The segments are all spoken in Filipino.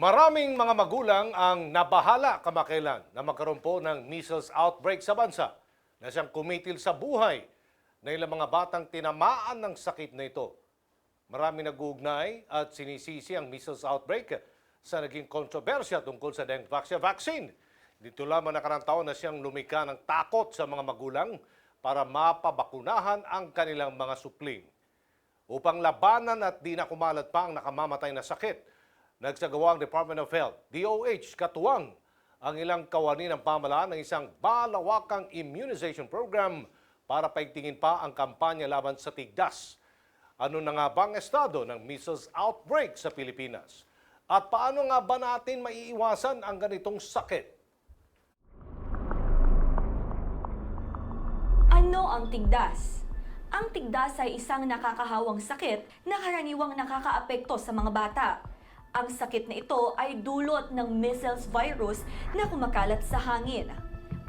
Maraming mga magulang ang nabahala kamakailan na magkaroon po ng measles outbreak sa bansa na siyang kumitil sa buhay na ilang mga batang tinamaan ng sakit na ito. Maraming nag-uugnay at sinisisi ang measles outbreak sa naging kontrobersya tungkol sa dengue vaccine. Dito lamang nakarang taon na siyang lumika ng takot sa mga magulang para mapabakunahan ang kanilang mga supling. Upang labanan at di na kumalat pa ang nakamamatay na sakit, nagsagawa ang Department of Health, DOH, katuwang ang ilang kawani ng pamahalaan ng isang balawakang immunization program para paigtingin pa ang kampanya laban sa tigdas. Ano na nga bang estado ng measles outbreak sa Pilipinas? At paano nga ba natin maiiwasan ang ganitong sakit? Ano ang tigdas? Ang tigdas ay isang nakakahawang sakit na karaniwang nakakaapekto sa mga bata. Ang sakit na ito ay dulot ng measles virus na kumakalat sa hangin.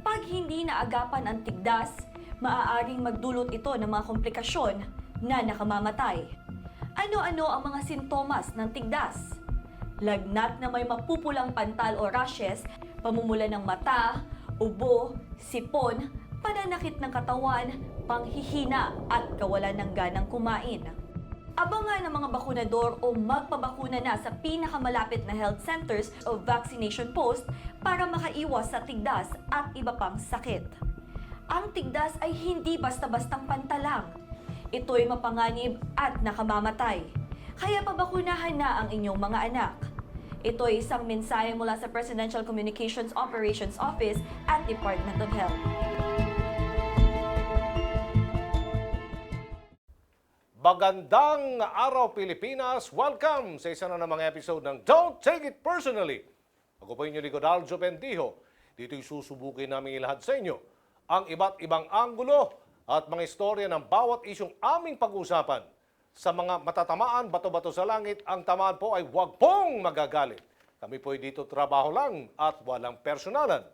Pag hindi naagapan ang tigdas, maaaring magdulot ito ng mga komplikasyon na nakamamatay. Ano-ano ang mga sintomas ng tigdas? Lagnat na may mapupulang pantal o rashes, pamumula ng mata, ubo, sipon, pananakit ng katawan, panghihina at kawalan ng ganang kumain. Abangan ng mga bakunador o magpabakuna na sa pinakamalapit na health centers o vaccination post para makaiwas sa tigdas at iba pang sakit. Ang tigdas ay hindi basta-bastang pantalang. Ito'y mapanganib at nakamamatay. Kaya pabakunahan na ang inyong mga anak. Ito ay isang mensahe mula sa Presidential Communications Operations Office at Department of Health. Magandang araw Pilipinas! Welcome sa isa na namang episode ng Don't Take It Personally. Ako po inyong likod, Aljo Bendijo. Dito'y susubukin namin ilahad sa inyo ang iba't ibang anggulo at mga istorya ng bawat isyong aming pag-uusapan. Sa mga matatamaan, bato-bato sa langit, ang tamaan po ay huwag pong magagalit. Kami po'y dito trabaho lang at walang personalan.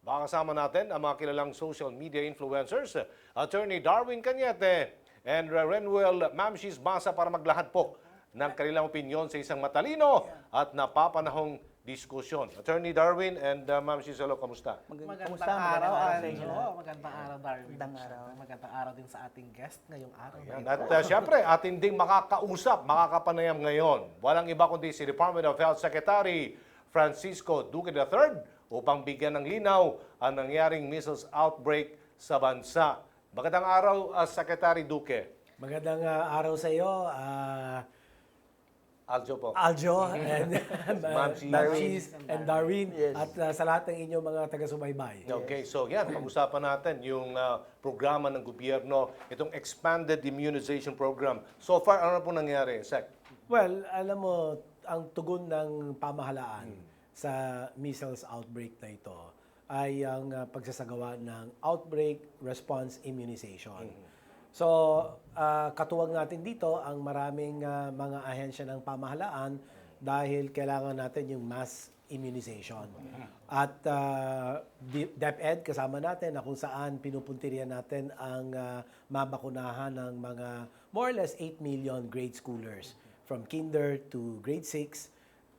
Makakasama natin ang mga kilalang social media influencers, Attorney Darwin Cañete, and Renwell Mamshis Basa para maglahad po ng kanilang opinyon sa isang matalino at napapanahong diskusyon. Attorney Darwin and Mamshis, hello, kamusta? Magandang araw sa inyo. Magandang araw, Darwin. Magandang araw din sa ating guest ngayong araw. Ayan. At syempre, atin ding makakausap, makakapanayam ngayon. Walang iba kundi si Department of Health Secretary Francisco Duque III upang bigyan ng linaw ang nangyaring measles outbreak sa bansa. Magandang araw, Secretary Duque. Magandang araw sa iyo, Aljo po. Aljo, and Mamshis. and Darwin, Yes. at sa lahat ng inyong mga taga-subaybay. Okay, so yan, pag-usapan natin yung programa ng gobyerno, itong Expanded Immunization Program. So far, ano na po nangyari, Sec? Well, alam mo, ang tugon ng pamahalaan sa measles outbreak na ito ay ang pagsasagawa ng outbreak response immunization. So, katuwang natin dito ang maraming mga ahensya ng pamahalaan dahil kailangan natin yung mass immunization. At DepEd kasama natin na kung saan pinupuntirian natin ang mabakunahan ng mga more or less 8 million grade schoolers from kinder to grade 6.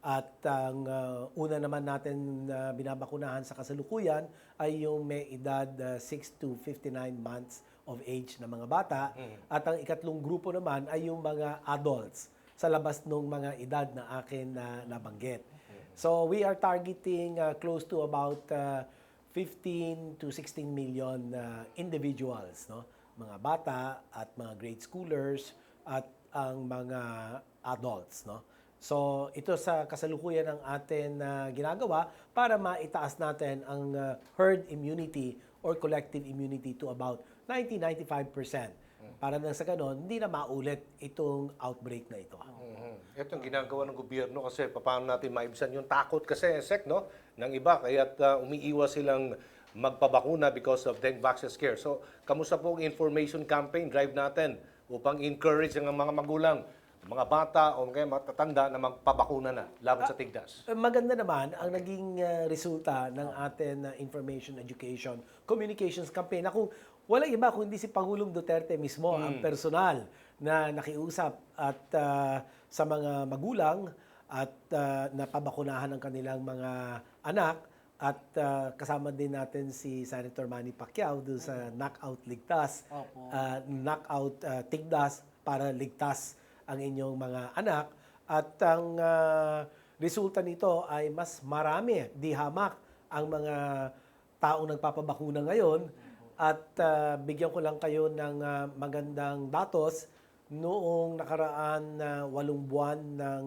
At ang una naman natin binabakunahan sa kasalukuyan ay yung may edad 6 to 59 months of age na mga bata. At ang ikatlong grupo naman ay yung mga adults sa labas ng mga edad na akin na nabanggit. So we are targeting close to about 15 to 16 million individuals, no? Mga bata at mga grade schoolers at ang mga adults, no? So, ito sa kasalukuyan ng atin ginagawa para maitaas natin ang herd immunity or collective immunity to about 90-95%. Para nang sa ganon, hindi na maulit itong outbreak na ito. Ito ang ginagawa ng gobyerno kasi paano natin maibsan yung takot kasi, Sec, no? Ng iba, kaya't umiiwas silang magpabakuna because of dengue vaccine scare. So, kamusta po ang information campaign drive natin upang encourage ang mga magulang, mga bata o mga matatanda na magpabakuna na laban sa tigdas? Maganda naman ang naging resulta ng atin information, education, communications campaign na kung walang iba kundi si Pangulong Duterte mismo ang personal na nakiusap at sa mga magulang at napabakunahan ang kanilang mga anak. At kasama din natin si Senator Manny Pacquiao doon sa knockout ligtas, Opo. knockout tigdas para ligtas ang inyong mga anak. At ang resulta nito ay mas marami, di hamak ang mga taong nagpapabakuna ngayon. At bigyan ko lang kayo ng magandang datos. Noong nakaraan na 8 buwan ng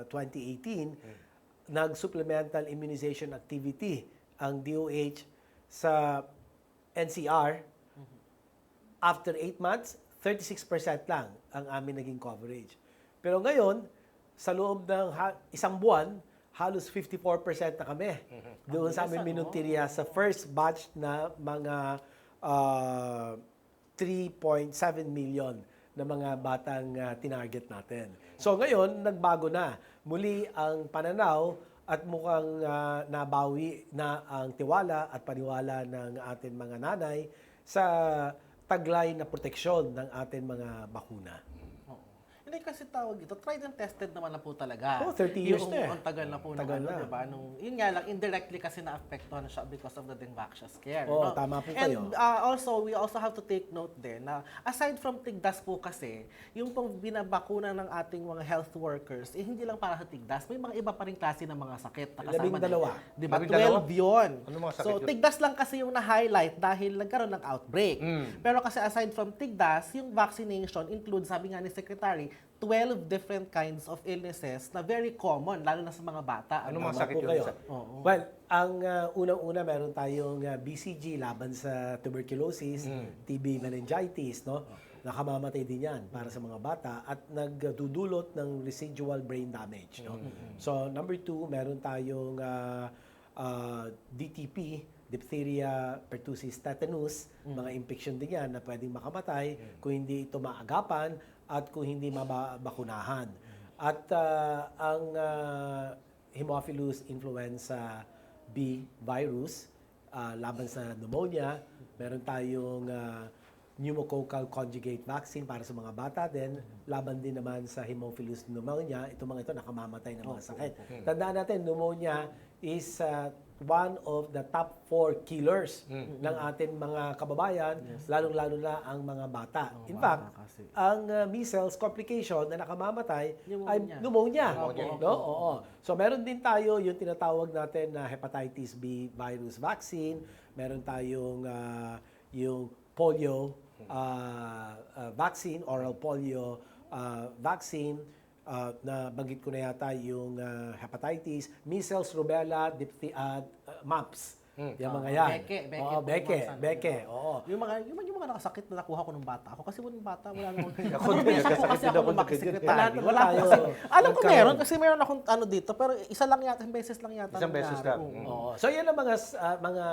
2018, nag-supplemental immunization activity ang DOH sa NCR. After 8 months, 36% lang ang amin naging coverage. Pero ngayon, sa loob ng isang buwan, halos 54% na kami. Doon sa aming minuntirya sa first batch na mga 3.7 million na mga batang tinarget natin. So ngayon, nagbago na. Muli ang pananaw at mukhang nabawi na ang tiwala at paniwala ng ating mga nanay sa taglay na proteksyon ng ating mga bakuna. Hindi kasi tawag ito, tried and tested naman na po talaga. 30 years yung, na eh. Ang tagal na po Tagal ng na. diba? Yun nga lang, indirectly kasi na-apektuhan siya because of the Dengvaxia scare. Oo, tama po kayo. And we also have to take note din na aside from tigdas po kasi, yung pong binabakuna ng ating mga health workers, hindi lang para sa tigdas, may mga iba pa rin klase ng mga sakit. Na kasama 12. Diba? 12? 12 yun. Ano mga sakit So, yun? tigdas lang kasi yung na-highlight dahil nagkaroon ng outbreak. Pero kasi aside from tigdas, yung vaccination includes, sabi nga ni Secretary, 12 different kinds of illnesses na very common, lalo na sa mga bata. Ano Tama mga sakit po yun? kayo. Oo. Well, ang unang-una meron tayong BCG laban sa tuberculosis, TB meningitis, no? Nakamamatay din yan para sa mga bata at nagdudulot ng residual brain damage, no? So, number 2, meron tayong DTP, diphtheria, pertussis, tetanus, mga infection din yan na pwedeng makamatay kung hindi ito maagapan at kung hindi mabakunahan. At ang Haemophilus influenza B virus laban sa pneumonia, meron tayong pneumococcal conjugate vaccine para sa mga bata din, laban din naman sa Haemophilus pneumonia. Ito mga ito nakamamatay ng mga sakit. Tandaan natin, pneumonia is one of the top 4 killers ng ating mga kababayan, lalong-lalo na ang mga bata. In fact, ang measles complication na nakamamatay ay pneumonia. No? Oo. So meron din tayo yung tinatawag natin na hepatitis B virus vaccine, meron tayong yung polio vaccine, oral polio vaccine, na banggit ko na yata yung hepatitis, measles, rubella, mumps. Yung mga yan. Beke. Oo. Yung mga nakasakit na nakuha ko nung bata ako. Kasi nung bata, wala namang... Ako din, nagkasakit din ako ng makisecretary. Wala tayo. Alam ko meron, kasi meron akong ano dito, pero isang beses lang yata. Isang beses lang. Oo. So yan ang mga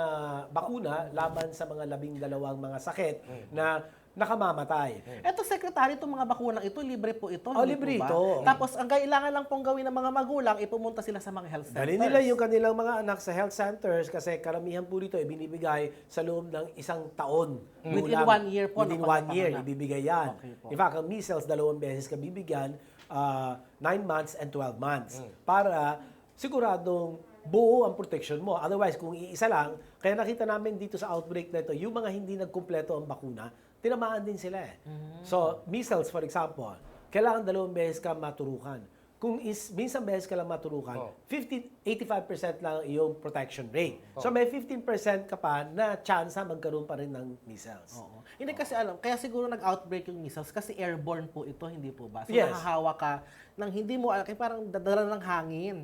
bakuna laban sa mga 12 mga sakit na nakamamatay. Eto, Secretary, itong mga bakunang ito, libre po ito. Oh, hindi libre po ba? ito. Tapos, ang kailangan lang pong gawin ng mga magulang, ipumunta sila sa mga health centers. Dali nila yung kanilang mga anak sa health centers kasi karamihan po dito ibinibigay sa loob ng 1 taon. Within gulang. 1 year po. Within ng 1 year, pagpapanganak. ibibigay yan. Okay po. In fact, ang measles, 2 beses ka bibigyan, 9 months and 12 months. Para siguradong buo ang protection mo. Otherwise, kung iisa lang, kaya nakita namin dito sa outbreak na ito, yung mga hindi nagkumpleto ang bakuna, tinamaan din sila eh. So, measles, for example, kailangan 2 beses ka maturukan. Kung minsan beses ka lang maturukan, 85% lang yung protection rate. So, may 15% ka pa na chance na magkaroon pa rin ng measles. Oo. Hindi kasi alam, kaya siguro nag-outbreak yung measles kasi airborne po ito, hindi po ba? So, Yes. nahahawa ka ng hindi mo alam, kaya parang dadala ng hangin.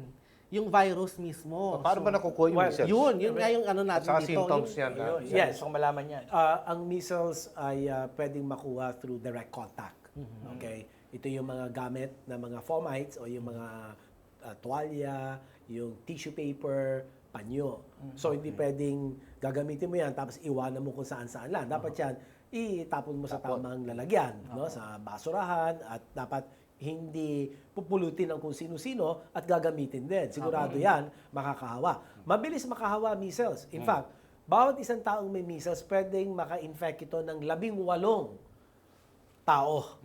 Yung virus mismo. Paano ba nakukuha yung well, measles? Yun nga yung ano natin Saka dito. symptoms Yung- yan. Yes. Gusto kong malaman yan. Ang measles ay pwedeng makuha through direct contact. Okay? Ito yung mga gamit na mga fomites o yung mga tuwalya, yung tissue paper, panyo. So, hindi pwedeng gagamitin mo yan tapos iwanan mo kung saan-saan lang. Dapat yan, itapon mo sa tamang lalagyan, no? Sa basurahan at dapat hindi pupulutin ng kung sino-sino at gagamitin din. Sigurado yan, makakahawa. Mabilis makahawa measles. In fact, bawat isang taong may measles, pwedeng maka-infect ito ng 18 tao.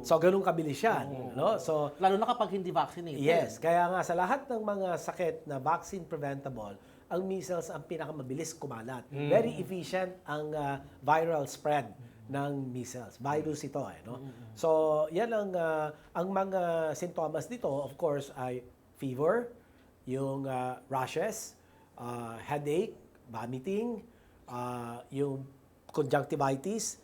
So, ganun kabilis yan. No? So, Lalo na kapag hindi vaccinated. yes, kaya nga sa lahat ng mga sakit na vaccine preventable, ang measles ang pinakamabilis kumalat. Very efficient ang viral spread ng measles. Virus ito no? So, yan ang mga sintomas dito, of course, ay fever, yung rashes, headache, vomiting, yung conjunctivitis,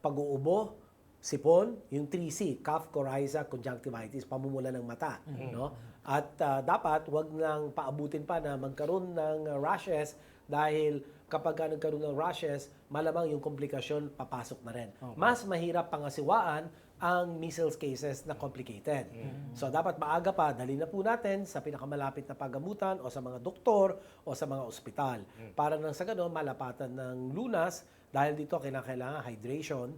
pag-uubo, sipon, yung 3C, cough, coryza, conjunctivitis, pamumula ng mata, no? At dapat wag nang paabutin pa na magkaroon ng rashes dahil kapag nagkaroon ng rashes, malamang yung komplikasyon papasok na rin. Mas mahirap pangasiwaan ang measles cases na complicated. So dapat maaga pa, dali na po natin sa pinakamalapit na paggamutan o sa mga doktor o sa mga ospital para nang sa gano'n malapatan ng lunas dahil dito kailangan hydration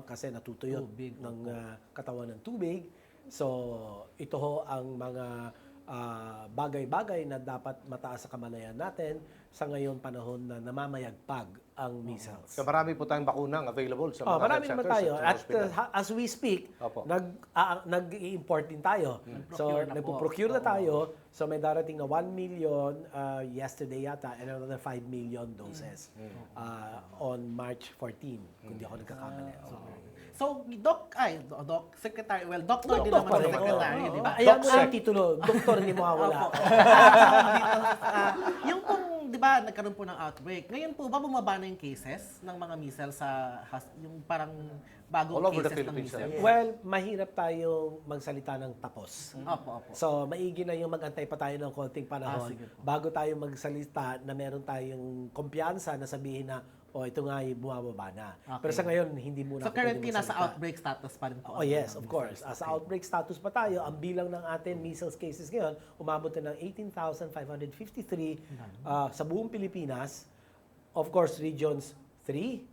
kasi natutuyot ng katawan ng tubig. So ito ho ang mga bagay-bagay na dapat mataas sa kamalayan natin sa ngayon panahon na namamayagpag ang measles. So marami po tayong bakunang available sa mga Marami health naman centers tayo. sa At hospital. as we speak, Opo. nag-i-import din tayo. So, Procure na po. nagpo-procure na tayo. So, may darating na 1 million yesterday yata and another 5 million doses on March 14, kung di ako nagkakamali. So, Secretary, Doctor din Doktor, naman si Secretary, di ba? Ayan mo ang titulo, doktor hindi mawawala. Yung pong, di ba, nagkaroon po ng outbreak. Ngayon po ba bumaba na yung cases ng mga measles yung parang bagong All over the cases ng Philippines, measles? Well, mahirap tayong magsalita ng tapos. Opo. So, maigi na yung mag-antay pa tayo ng konting panahon Sige po. bago tayo magsalita na meron tayong kumpiyansa na sabihin na, ito nga ay bumababa na. Okay. Pero sa ngayon, hindi muna So, ako currently, pwede nasa magsalita. outbreak status pa rin po. Oh yes, of course. Sa outbreak status pa tayo, ang bilang ng ating measles cases ngayon, umabot na ng 18,553 sa buong Pilipinas. Of course, regions 3,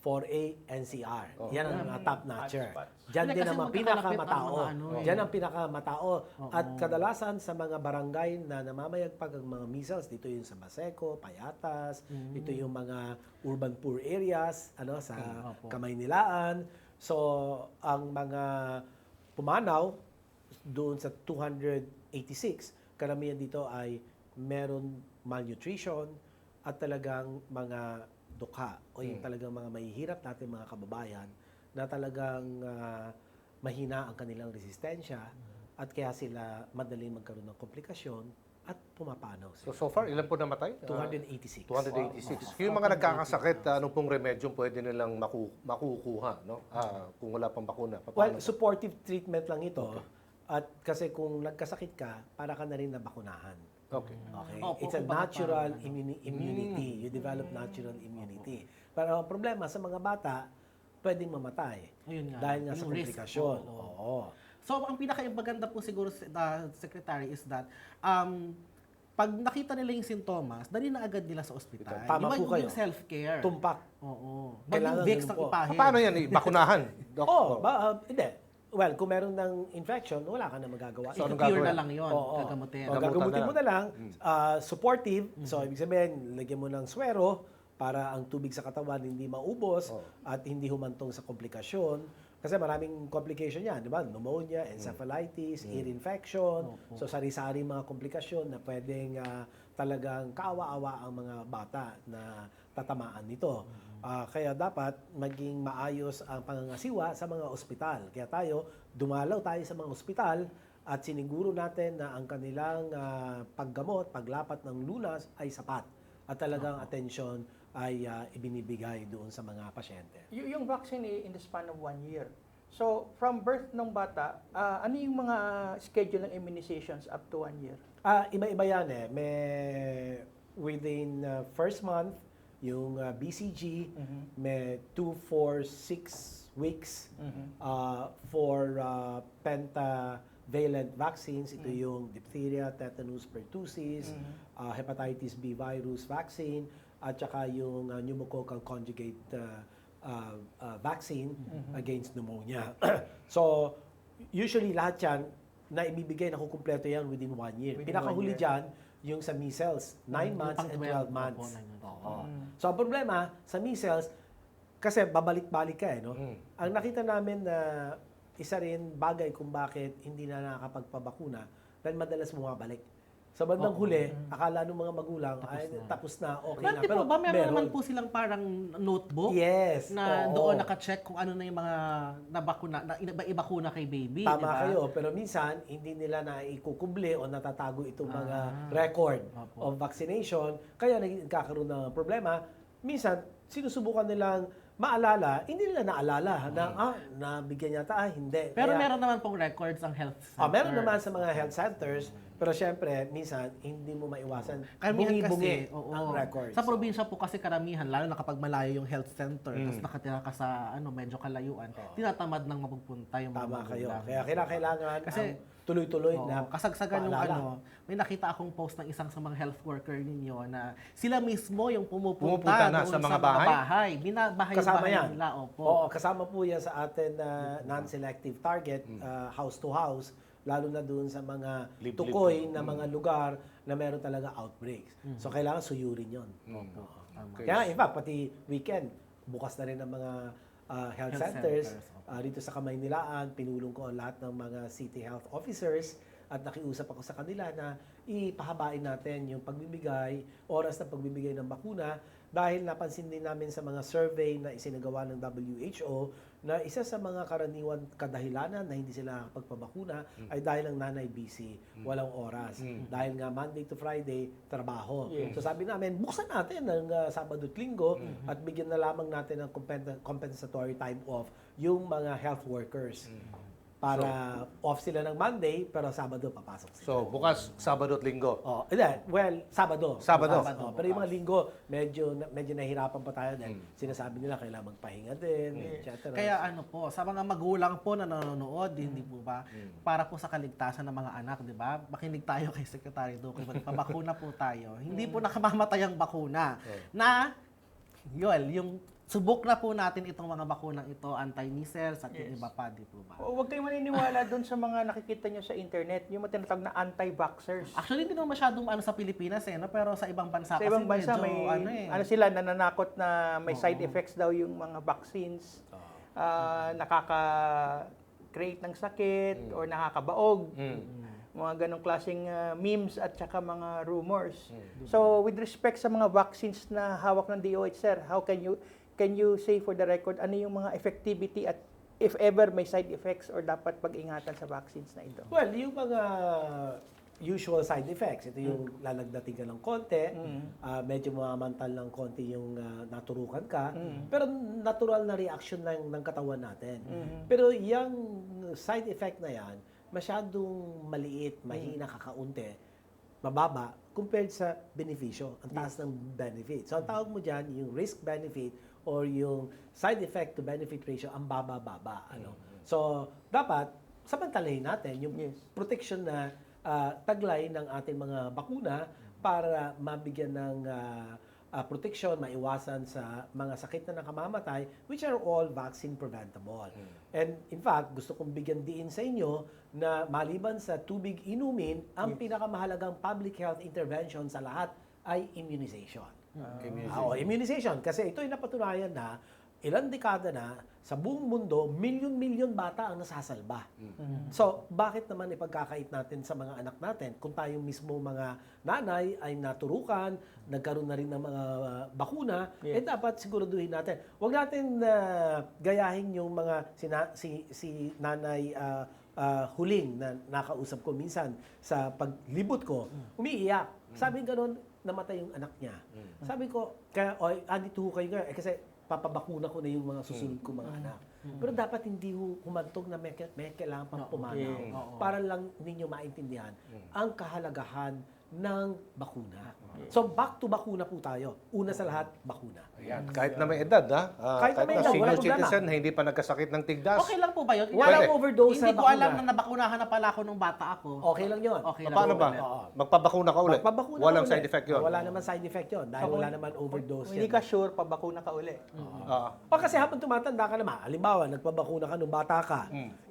4A, NCR. Yan ang mga top notcher. Diyan Hindi, din kasi ang mga magkakalapit pinakamatao. ang mga ano eh. Diyan ang pinakamatao. At kadalasan sa mga barangay na namamayagpag ang mga measles, dito yung sa Baseco, Payatas, dito yung mga urban poor areas, sa Kamaynilaan. So, ang mga pumanaw doon sa 286, karamihan dito ay meron malnutrition at talagang mga dukha o yung talagang mga mahihirap natin mga kababayan na talagang mahina ang kanilang resistensya at kaya sila madaling magkaroon ng komplikasyon at pumapanaw sila. So far, ilan po namatay? 286. 286. Yung mga nagkakasakit, ano pong remedyo pwede nilang makukuha, no? Kung wala pang bakuna. Well, supportive treatment lang ito. At kasi kung nagkasakit ka, para ka na rin nabakunahan. Okay. Okay. Opo, It's a kumbaga natural parang immunity. You develop natural immunity. Pero ang problema sa mga bata, pwedeng mamatay. Ayun nga. Dahil nga sa Yung risk komplikasyon. po, Oo. So, ang pinaka-maganda po siguro, Secretary, is that pag nakita nila yung sintomas, dali na agad nila sa ospital. Tama po kayo. Yung self-care. Tumpak. Oo. Kailangan Yung Vicks ganun ang po. ipahin. Paano yan? Bakunahan? Doc? Hindi. Well, kung meron ng infection, wala ka na magagawa. So, anong Ito pure gagawin? na lang yun. Oo. Gagamutin. Gagamutin mo na lang. Supportive. So, ibig sabihin, lagyan mo ng swero para ang tubig sa katawan hindi maubos at hindi humantong sa komplikasyon. Kasi maraming complication yan, di ba? Pneumonia, encephalitis, ear infection. So, sari-sari mga komplikasyon na pwedeng talagang kaawa-awa ang mga bata na tatamaan nito. Kaya dapat maging maayos ang pangangasiwa sa mga ospital. Kaya dumalaw tayo sa mga ospital at siniguro natin na ang kanilang paggamot, paglapat ng lunas ay sapat. At talagang atensyon ay ibinibigay doon sa mga pasyente. Yung vaccine in the span of 1 year. So, from birth ng bata, ano yung mga schedule ng immunizations up to 1 year? Iba-iba yan eh. May within first month, yung BCG, may 2, 4, 6 weeks for pentavalent vaccines. Ito yung diphtheria, tetanus, pertussis, hepatitis B virus vaccine, at saka yung pneumococcal conjugate vaccine against pneumonia. So, usually lahat yan, na ibibigay na kukumpleto yan within 1 year. Within Pinakahuli 1 year. dyan, yung sa measles, 9 months and 12 months. Oo. So, ang problema, sa measles, Kasi babalik-balik ka no? Ang nakita namin na isa rin bagay kung bakit hindi na nakakapagpabakuna dahil madalas bumabalik. Sa bandang huli, akala ng mga magulang ay tapos na, okay na. Pero ba meron naman po silang parang notebook Yes. na oo. doon naka-check kung ano na yung mga nabakuna, na ibakuna kay baby, Tama di ba? kayo, pero minsan hindi nila na ikukuble o natatago itong mga record of vaccination, kaya nagkakaroon ng problema. Minsan, sinusubukan nilang maalala, hindi nila naalala na, nabigyan yata, hindi. Pero Kaya, meron naman pong records ang health center. meron naman sa mga health centers, pero syempre, minsan, hindi mo maiwasan. Karamihan Bungi-bungi kasi, oo. ang records. Sa probinsya po kasi karamihan, lalo na kapag malayo yung health center, tapos nakatira ka sa medyo kalayuan, tinatamad nang mapupunta yung mga Tama kayo. magulang. Kaya kailangan Kasi, ang tuloy-tuloy Oo, na kasagsagan yung paalala. may nakita akong post ng isang sa mga health worker ninyo na sila mismo yung Pumupunta pumupunta na doon sa mga bahay? Kasama Binabahay yan. nila, opo. Oo, kasama po yan sa atin na non-selective target, house to house, lalo na doon sa mga Liblib. tukoy na mga lugar na meron talaga outbreaks. So, kailangan suyurin yon. Okay. Kaya, in fact, pati weekend, bukas na rin ang mga health centers. Dito sa Kamaynilaan, pinulong ko ang lahat ng mga city health officers at nakiusap ako sa kanila na ipahabain natin yung pagbibigay, oras ng pagbibigay ng bakuna dahil napansin din namin sa mga survey na isinagawa ng WHO na isa sa mga karaniwan kadahilanan na hindi sila nakapagpabakuna ay dahil ang nanay busy, walang oras. Dahil nga Monday to Friday, trabaho. So sabi namin, buksan natin ng Sabado at Linggo at bigyan na lamang natin ng compensatory time off yung mga health workers. Para off sila ng Monday, pero Sabado papasok sila. So, bukas, Sabado at Linggo. Sabado. Sabado. Pero yung mga linggo, medyo nahihirapan pa tayo dahil sinasabi nila kailangan magpahinga din, etc. Kaya sa mga magulang po na nanonood, hindi po ba, para po sa kaligtasan ng mga anak, di ba? Makinig tayo kay Secretary Duque, magpabakuna po tayo. Hindi po nakamamatay ang bakuna. Na, yung subok na po natin itong mga bakunang ito, anti-measles at yung iba pa, di po ba? Huwag kayong maniniwala doon sa mga nakikita nyo sa internet, yung mga tinatawag na anti-vaxxers. Actually, hindi naman masyadong sa Pilipinas no? Pero sa ibang bansa Sa ibang kasi bansa, medyo, may sila nananakot na may side effects daw yung mga vaccines. Nakaka-create ng sakit or nakakabaog. Mga ganong klaseng memes at saka mga rumors. So, with respect sa mga vaccines na hawak ng DOH, sir, how can you say for the record ano yung mga effectivity at if ever may side effects or dapat pag-ingatan sa vaccines na ito? Well, yung mga usual side effects, ito yung lalagdating ka ng konti, medyo mamamantal ng konti yung naturukan ka, pero natural na reaction lang ng katawan natin. Pero yung side effect na yan, masyadong maliit, mahina, kakaunti, mababa, compared sa benepisyo, ang taas ng benefit. So, ang tawag mo dyan, yung risk-benefit or yung side effect to benefit ratio, ang baba-baba. So, dapat, samantalahin natin yung protection na taglay ng ating mga bakuna para mabigyan ng protection, maiwasan sa mga sakit na nakamamatay, which are all vaccine preventable. And in fact, gusto kong bigyan diin sa inyo na maliban sa tubig inumin, ang pinakamahalagang public health intervention sa lahat ay immunization. Immunization. Kasi ito ay napatunayan na ilang dekada na sa buong mundo, milyon-milyon bata ang nasasalba. So, bakit naman ipagkakait natin sa mga anak natin kung tayo mismo mga nanay ay naturukan, nagkaroon na rin ng mga bakuna, dapat siguraduhin natin. Huwag natin gayahin yung mga si nanay huling na nakausap ko minsan sa paglibot ko, umiiyak. Sabi gano'n, namatay yung anak niya. Sabi ko, andito kayo kasi papabakuna ko na yung mga susunod ko mga anak. Pero dapat hindi humantong na may kailangan pang pumanaw para lang ninyo maintindihan ang kahalagahan ng bakuna. So, back to bakuna po tayo. Una sa lahat, bakuna. Ayan. Kahit na may edad, Kahit na may edad, senior walang problema. citizen na hindi pa nagkasakit ng tigdas. Okay lang po ba yun? Walang overdose Hindi sa ko bakuna. alam na nabakunahan na pala ako nung bata ako. Okay lang yun. Okay lang Paano po ba? ulit. Magpabakuna ka ulit? Magpabakuna Walang ka ulit. side effect yun? Wala naman side effect yun. Dahil wala naman overdose Hindi yan. ka sure, pabakuna ka uli. O kasi habang tumatanda ka naman, halimbawa, nagpabakuna ka nung bata ka,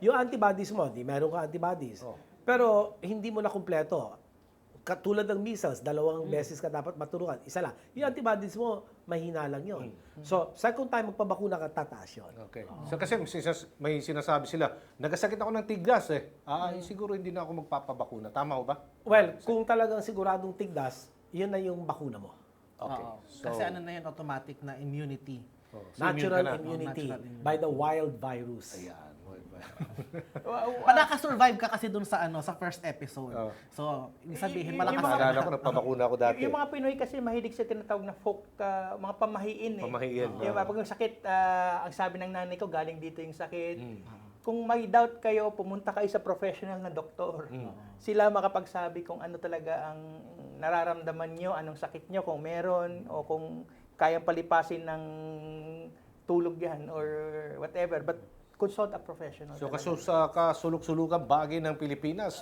yung antibodies mo, di meron ka antibodies. Pero hindi mo na kumpleto. katulad ng measles, 2 beses ka dapat maturukan, isa lang. Yung antibodies mo, mahina lang yun. So, second time magpabakuna ka, tataas yun. Okay. So kasi may sinasabi sila, nagasakit ako ng tigdas siguro hindi na ako magpapabakuna. Tama ho ba? Well, kung talagang siguradong tigdas, yun na yung bakuna mo. Okay. Oo. So, Kasi ano na yun, automatic na immunity. Natural immune ka na. immunity Natural immunity. by the wild virus. Ayan. Nakaka-survive ka kasi dun sa sa first episode. Oh. So, ibig sabihin, Yung malakas mga- Naalala ko, nagpabakuna ako dati. Yung mga Pinoy kasi mahilig sa tinatawag na folk, mga pamahiin eh. Pamahiin, Yung oo. pag yung sakit, ang sabi ng nanay ko, galing dito yung sakit. Kung may doubt kayo, pumunta kayo sa professional na doktor. Sila makapagsabi kung ano talaga ang nararamdaman nyo, anong sakit nyo, kung meron, o kung kayang palipasin ng tulog yan, or whatever. But consult a professional. So talaga. sa kasulok-sulukan bagay ng Pilipinas,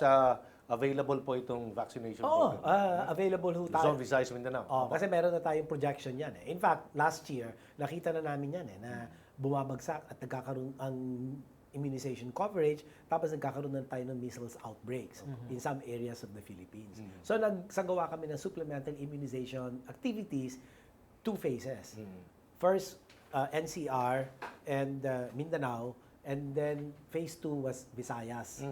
available po itong vaccination Oo, program. available ho Luzon, tayo. Visayas, Mindanao. Kasi meron na tayong projection yan. In fact, last year, nakita na namin yan na bumabagsak at nagkakaroon ang immunization coverage, tapos nagkakaroon na tayo ng measles outbreaks in some areas of the Philippines. So nagsagawa kami ng supplemental immunization activities, 2 phases. First, NCR and Mindanao, and then phase 2 was Visayas.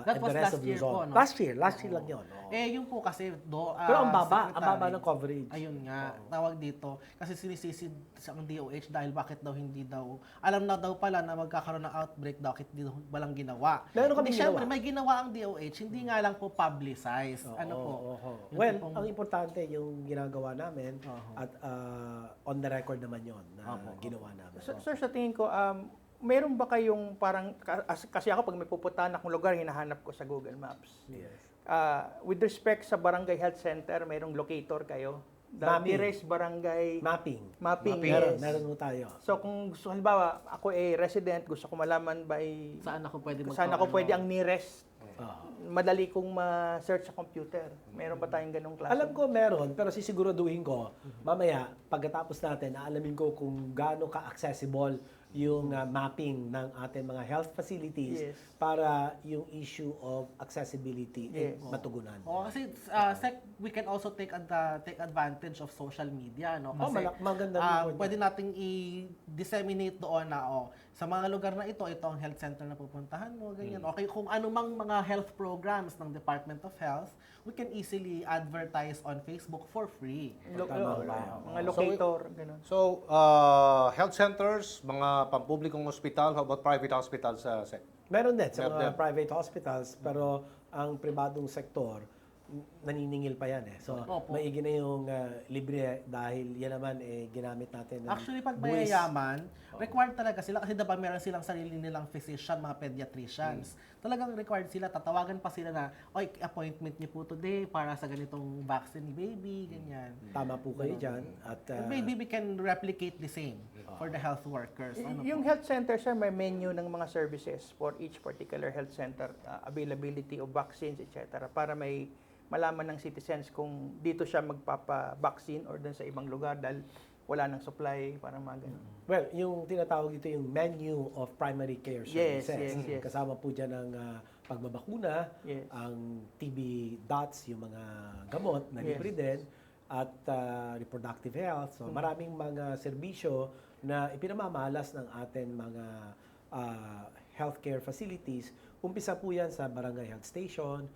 That and was the rest last of year Luzon. po, no? Last year lang yun. Oo. Yung po kasi Pero ang baba secretary, ng coverage. Ayun nga, tawag dito. Kasi sinisisi sa DOH dahil bakit daw hindi daw, alam na daw pala na magkakaroon ng outbreak, bakit di daw walang ginawa. Meron kaming Hindi, syempre, ginawa. may ginawa ang DOH, hindi nga lang po publicized. Ano po? Yung Well, tipong- ang importante yung ginagawa namin at on the record naman yon na ginawa namin. Sir, sa tingin ko, meron ba kayong parang, kasi ako pag may pupuntahan akong lugar, hinahanap ko sa Google Maps. Yes. With respect sa Barangay Health Center, mayroong locator kayo? The Mapping. nearest barangay Mapping. mapping. Meron ho tayo. So kung gusto, halimbawa, ako resident, gusto ko malaman by Saan ako pwede saan ako magkaroon? pwede ang nearest, Ah. madali kong ma-search sa computer. Meron ba tayong ganong klase? Alam ko meron, pero sisiguraduhin ko, mamaya, pagkatapos natin, aalamin ko kung gaano ka-accessible yung mapping ng ating mga health facilities Yes. para yung issue of accessibility Yes. matugunan. Oo, kasi we can also take advantage of social media, no? Oh, Kasi maganda rin po pwede nating i-disseminate doon na sa mga lugar na ito ang health center na pupuntahan mo, ganyan. Okay, kung anumang mga health programs ng Department of Health, we can easily advertise on Facebook for free. Tama ba? Mga locator, ganun. So, health centers, mga pampublikong ospital, how about private hospitals sa SEC? Meron din sa Meron mga din. private hospitals, pero ang pribadong sektor, naniningil pa yan eh. So, Opo. maigi na yung libre dahil yan naman ginamit natin. ng Actually, pag buwis. mayayaman, required talaga sila kasi diba meron silang sarili nilang physician, mga pediatricians. Talagang required sila, tatawagan pa sila na, oy, appointment niyo po today para sa ganitong vaccine ni baby, ganyan. Tama po kayo dyan. At And maybe we can replicate the same for the health workers. Ano Yung po? health center, sir, may menu ng mga services for each particular health center, availability of vaccines, etc. Para may malaman ng citizens kung dito siya magpapa-vaccine or dun sa ibang lugar dahil wala nang supply, parang mga ganun. well, yung tinatawag dito yung menu of primary care Yes, services. yes. Kasama po dyan ang pagbabakuna, Yes. ang TB dots, yung mga gamot na Yes. libre din, at reproductive health. So maraming mga serbisyo na ipinamamalas ng ating mga healthcare facilities. Umpisa po yan sa barangay health station,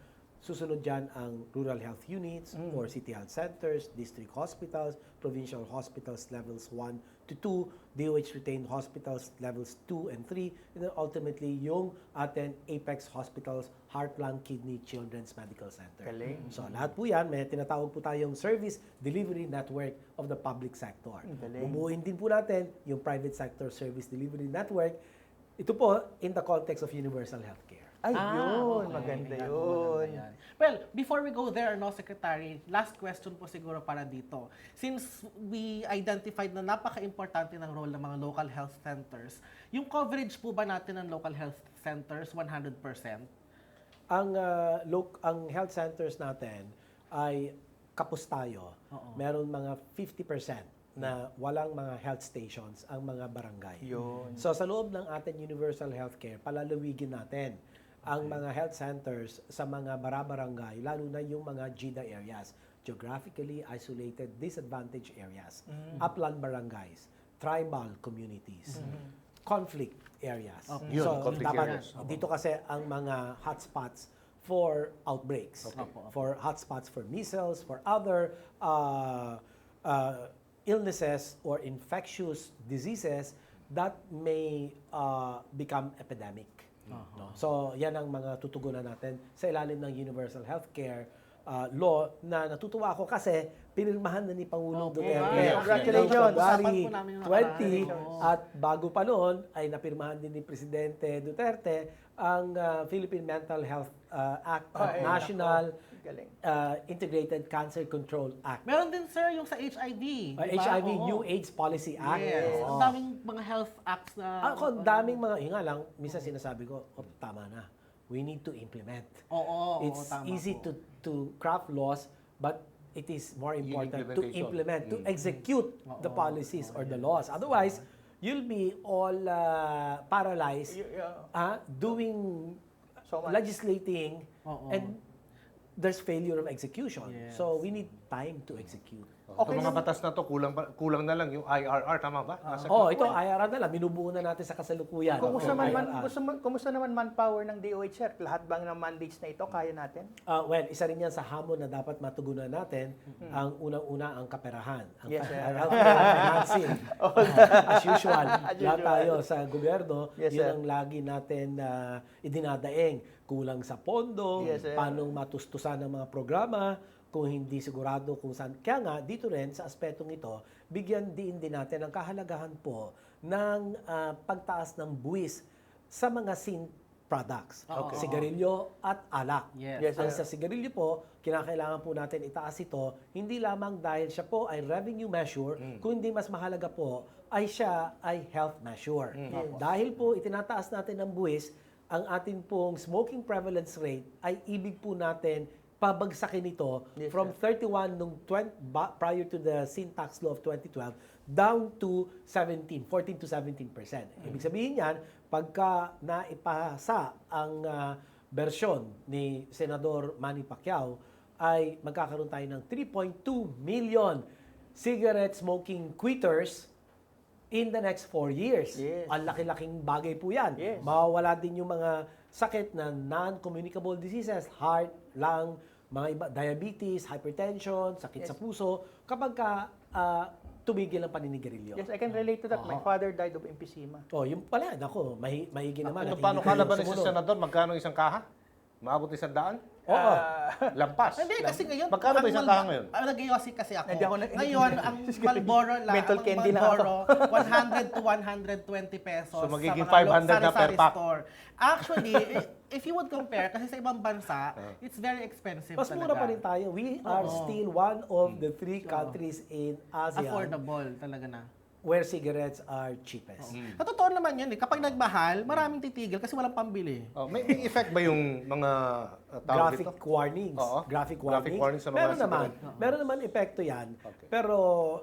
susunod dyan ang rural health units or city health centers, district hospitals, provincial hospitals levels 1 to 2, DOH retained hospitals levels 2 and 3, and then ultimately yung ating Apex Hospitals, Heart, Lung, Kidney, Children's Medical Center. Galing. So lahat po yan, may tinatawag po tayong service delivery network of the public sector. Galing. Bumuuin din po natin yung private sector service delivery network. Ito po in the context of universal healthcare. Ay, yun. Okay. Maganda Ayan, yun. maganda yan. Well, before we go there, no, Secretary, last question po siguro para dito. Since we identified na napaka-importante ng role ng mga local health centers, yung coverage po ba natin ng local health centers 100%? Ang health centers natin ay kapos tayo. Meron mga 50% na walang mga health stations ang mga barangay. Yun. So sa loob ng ating universal healthcare, palalawigin natin ang mga health centers sa mga barabarangay, lalo na yung mga GIDA areas, geographically isolated, disadvantaged areas, upland barangays, tribal communities, conflict areas. Yun, So, conflict dapat areas. dito kasi ang mga hotspots for outbreaks, for hotspots for measles, for other illnesses or infectious diseases that may become epidemic. No? So, yan ang mga tutugunan natin sa ilalim ng Universal Healthcare law na natutuwa ako kasi pinirmahan na ni Pangulong Duterte. Yeah. Congratulations. February Usapan po namin yung 20 nakaraan. at bago pa noon ay napirmahan din ni Presidente Duterte ang Philippine Mental Health Act at yeah. National Galing. Integrated Cancer Control Act. Meron din, sir, yung sa HIV. Diba? HIV Oo. New AIDS Policy Act. Yes. Oo. Ang daming mga health acts na... Ako, daming mga, yun nga lang, minsan sinasabi ko, tama na. We need to implement. Oo, It's tama easy po. to craft laws, but it is more important to implementation. implement, to execute the policies or the laws. Otherwise, you'll be all paralyzed doing So much. legislating and there's failure of execution. Yes. So we need time to execute. Okay, mga batas na to, kulang na lang yung IRR, tama ba? Ito IRR na lang, binubuo na natin sa kasalukuyan. Kumusta naman manpower ng DOH, sir? Lahat bang ng mandates na ito kaya natin? Well, isa rin yan sa hamon na dapat matugunan natin. Ang unang-una ang kaperahan. Ang Yes, sir. financing. As usual, lahat tayo sa gobyerno, Yes, yun sir. ang lagi natin idinadaing. Kulang sa pondo, Yes, sir. paano matustusan ng mga programa, kung hindi sigurado kung saan. Kaya nga, dito rin, sa aspetong ito, bigyan din natin ang kahalagahan po ng pagtaas ng buwis sa mga sin products. Okay. Sigarilyo at alak. Yes. Yes, Ang sir. sa sigarilyo po, kinakailangan po natin itaas ito, hindi lamang dahil siya po ay revenue measure, kundi mas mahalaga po ay siya ay health measure. Dahil po itinataas natin ang buwis, ang atin pong smoking prevalence rate ay ibig po natin pabagsakin ito Yes, from 31 nung prior to the sin tax law of 2012 down to 14 to 17%. Ibig sabihin yan, pagka naipasa ang bersyon ni Senador Manny Pacquiao, ay magkakaroon tayo ng 3.2 million cigarette smoking quitters in the next 4 years. Yes. Ang laki-laking bagay po yan. Yes. Mawawala din yung mga sakit na non-communicable diseases, heart, lung, mga iba, diabetes, hypertension, sakit sa puso, kapag ka tumigil ang paninigarilyo. Yes, I can relate to that. My father died of emphysema. Yung pala, nako, maigi naman. at Paano hindi kayo kalaban ni sumunod. senador? Magkano isang kaha? Maabot ng 100? Oo. Lampas. Hindi, kasi ngayon... Magkano ba ang isang Mal- kaha ngayon? Nag-iossi kasi ako. Hindi ako Ngayon, ang Malboro lang, Mental ang candy lang Malboro, 100 to 120 pesos So, magiging sa mga 500 na per sari-sari pack. store. Actually, if you would compare, kasi sa ibang bansa, it's very expensive Mas talaga. mura pa rin tayo. We are still one of the 3 countries in ASEAN Affordable talaga na. where cigarettes are cheapest. Sa totoo naman yun eh. Kapag nagmahal, maraming titigil kasi walang pambili. May effect ba yung mga tawag Graphic dito? warnings. Oo. Graphic Graphic warnings. warnings sa mga meron naman. cigarette. Meron naman epekto yan. Okay. Pero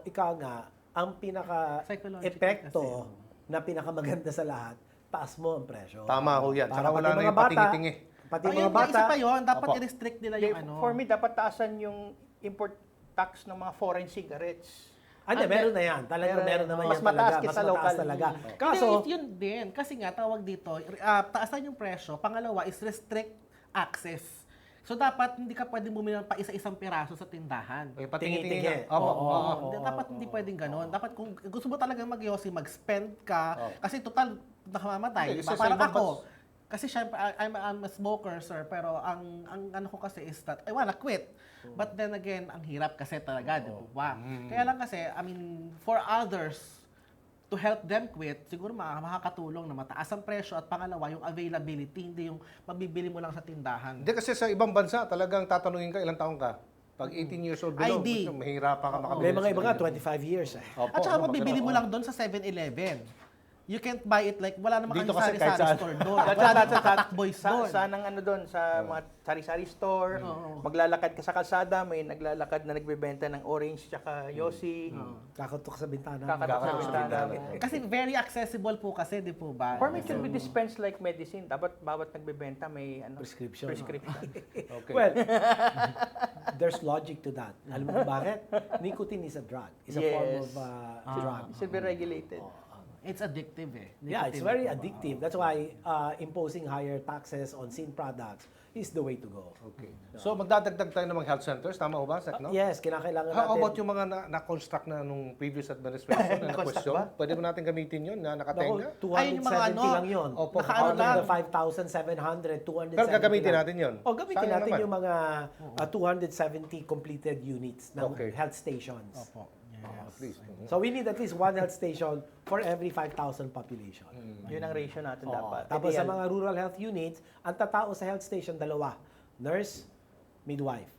ikaw nga, ang Psychological pinaka-epekto kasi. na pinakamaganda sa lahat, taas mo ang presyo. Tama ho yan. Tsaka Para wala pati na mga yung bata, patingi-tingi. Pati Ayun, mga bata, isa pa yun, dapat Opo. i-restrict nila Hindi, yung ano. For me, dapat taasan yung import tax ng mga foreign cigarettes. meron na yan. Talaga meron naman Mas yan mataas talaga. kaysa Mas mataas local. talaga. Kaso, Kaso, yun din. Kasi nga, tawag dito, taasan yung presyo. Pangalawa is restrict access. So, dapat hindi ka pwedeng bumili ng pa isa-isang piraso sa tindahan. Patingi-tingi Tingi-tingi. na. Opo. Oo. Oo. Hindi, dapat hindi pwedeng ganon. Dapat kung gusto mo talagang mag-yossi, mag-spend ka. Kasi total, nakamamatay. Hindi, Diba? isa sa Parang ibang ako. Kasi syempre, I'm a smoker, sir. Pero ang ano ko kasi is that, I wanna quit. But then again, ang hirap kasi talaga, di ba? Kaya lang kasi, I mean, for others, to help them quit, siguro makakatulong na mataas ang presyo at pangalawa, yung availability, hindi yung mabibili mo lang sa tindahan. Hindi kasi sa ibang bansa, talagang tatanungin ka, ilang taong ka? Pag 18 years old below, ID. mahirapan ka makabili. may mga ng iba nga, cigarette. 25 years. Opo, At saka opo, mabibili ganun. mo lang doon sa 7-Eleven. you can't buy it like, wala naman Dito kayong kasi kahit sari-sari saan. store doon. Wala naman nakatakboys doon. Sa nang ano doon, sa mga sari-sari store, maglalakad ka sa kalsada, may naglalakad na nagbebenta ng orange tsaka yosi. Kakatok sa bintana. Kakatok sa bintana. Kasi very accessible po kasi, di po ba? Form it should be dispensed like medicine. Dapat bawat nagbebenta may ano, Prescription. Okay. Well, there's logic to that. Alam mo kung bakit? Nicotine is a drug. It's a form of drug. It should be regulated. It's addictive eh. Yeah, it's very addictive. That's why imposing higher taxes on sin products is the way to go. Okay. So magdadagdag tayo ng mga health centers, tama ho ba, Sec, no? Yes, kinakailangan How natin. about yung mga na-construct na nung previous administration na Na-construct question? ba? Pwede ba natin gamitin yun na Naku, nakatenga? 270 Ay, yung mga ano, lang yun. Opo. nakaano Out of lang. the 5,700, 270 Pero gagamitin lang. natin yun. O, gamitin Sayang natin naman. yung mga 270 completed units ng Okay. health stations. Opo. At least. So we need at least one health station for every 5,000 population. Yun ang ratio natin dapat. Tapos sa Ideal. mga rural health units, ang tatao sa health station, dalawa. Nurse, midwife.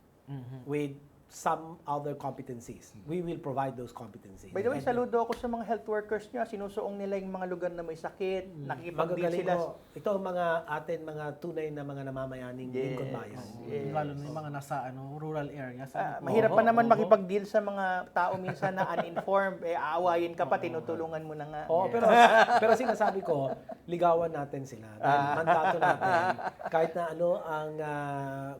With some other competencies. We will provide those competencies. By the way, And saludo ako sa mga health workers nyo. Sinusuong nila yung mga lugar na may sakit. Nakikipag-deal magagaling sila. ko. Ito ang mga atin, mga tunay na mga namamayaning lingkod bayan. Lalo na yung mga nasa rural areas. Mahirap pa naman makipag-deal sa mga tao minsan na uninformed. Aawayin ka pa, tinutulungan mo na nga. Oo, pero sinasabi ko, ligawan natin sila. Dahil mandato natin, kahit na ano ang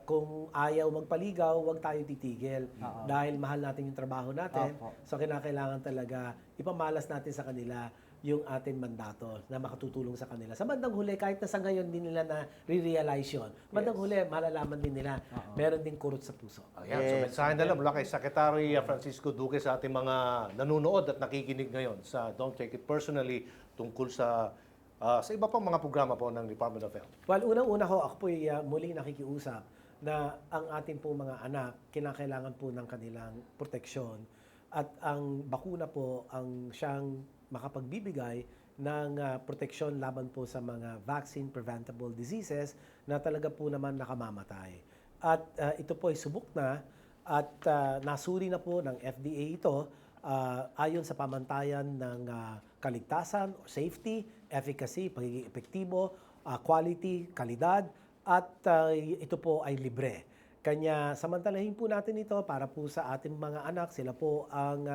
kung ayaw magpaligaw, huwag tayo titigil. Dahil mahal natin yung trabaho natin. So kinakailangan talaga ipamalas natin sa kanila yung ating mandato na makatutulong sa kanila. Sa bandang huli, kahit na sa ngayon din nila na re-realize yun, bandang huli, malalaman din nila, meron din kurot sa puso. Ayan, so mensahe na lang mula kay Secretary Francisco Duque sa ating mga nanonood at nakikinig ngayon sa Don't Take It Personally tungkol sa iba pang mga programa po ng Department of Health. Well, unang-una ho, ako po'y muling nakikiusap na ang ating pong mga anak, kinakailangan po ng kanilang proteksyon at ang bakuna po ang siyang makapagbibigay ng proteksyon laban po sa mga vaccine-preventable diseases na talaga po naman nakamamatay. At ito po ay subok na at nasuri na po ng FDA ito ayon sa pamantayan ng kaligtasan o safety, efficacy, pagiging epektibo, quality, kalidad, at ito po ay libre. Kanya samantalahin po natin ito para po sa ating mga anak. Sila po ang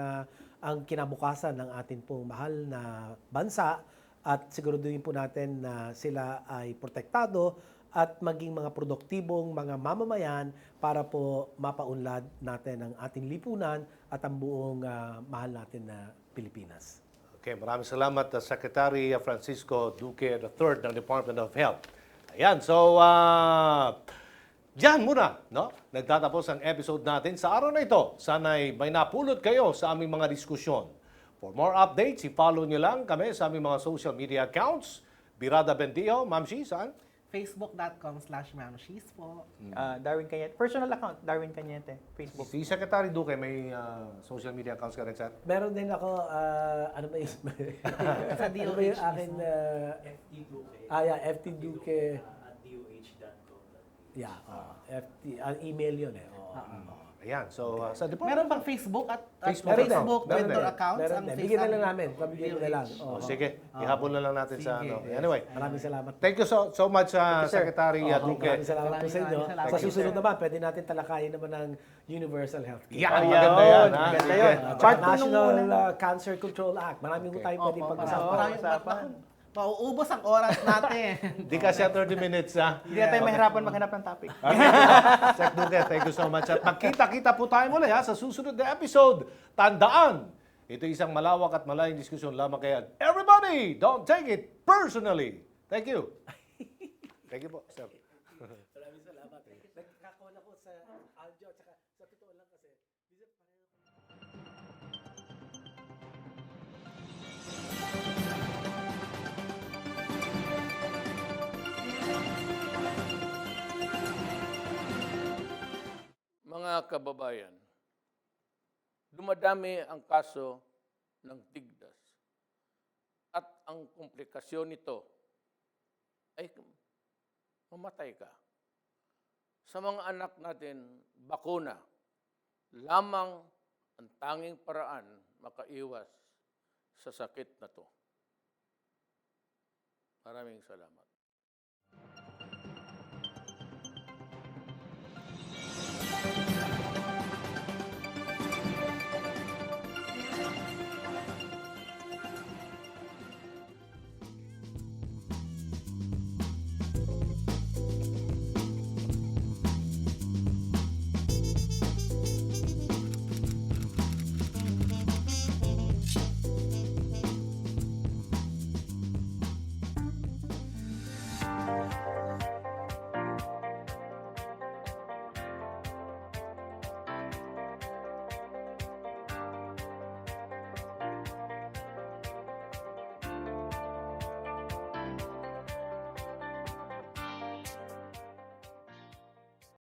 kinabukasan ng ating pong mahal na bansa at siguraduhin po natin na sila ay protektado at maging mga produktibong mga mamamayan para po mapaunlad natin ang ating lipunan at ang buong mahal natin na Pilipinas. Okay, maraming salamat Secretary Francisco Duque III ng Department of Health. Ayan, so diyan muna, no? Nagtatapos ang episode natin sa araw na ito. Sana'y may napulot kayo sa aming mga diskusyon. For more updates, i-follow nyo lang kami sa aming mga social media accounts. Birada Bendio, Ma'am Shi, saan? Facebook.com/mamshes po. Darwin Cañete. Personal account, Darwin Cañete. Facebook. Si Secretary Duque, may social media accounts ka rin, sir? Meron din ako, ano ba yun? Sa ano ba yung akin? FT Duque. FT Duque. At DOH.com. Yeah, FT, email yun eh. Ayan, so sa Department Meron bang Facebook at Facebook Facebook account? Meron vendor din. accounts? Meron ang din. face- Bigyan na lang namin. Pabigyan mo na lang. Oh, sige, ihabol na lang natin sa Sige. ano. Anyway, Maraming salamat. thank you so much Secretary Duque. Maraming salamat po sa inyo. Maraming salamat. Sa susunod naman, pwede natin talakayin naman ng universal health care. Yan, maganda yan. ha? Maganda Sige. yun. Part two nung National unang- Cancer Control Act. Maraming Okay. tayong pwede Opo, pag-usapan. maraming mauubos ang oras natin. Di kasi 30 minutes ha. Hindi na tayo mahirapan maghanap ng topic. Sec Duque, thank you so much. At magkita-kita po tayo muli ha sa susunod na episode. Tandaan, ito isang malawak at malayang diskusyon lamang kaya everybody, don't take it personally. Thank you. Thank you po, sir. Maraming salamat. Nagkakakuha ako sa audio at saka sa totoo lang kasi. Mga kababayan, dumadami ang kaso ng tigdas at ang komplikasyon nito ay mamatay ka. Sa mga anak natin, bakuna lamang ang tanging paraan makaiwas sa sakit na to. Maraming salamat.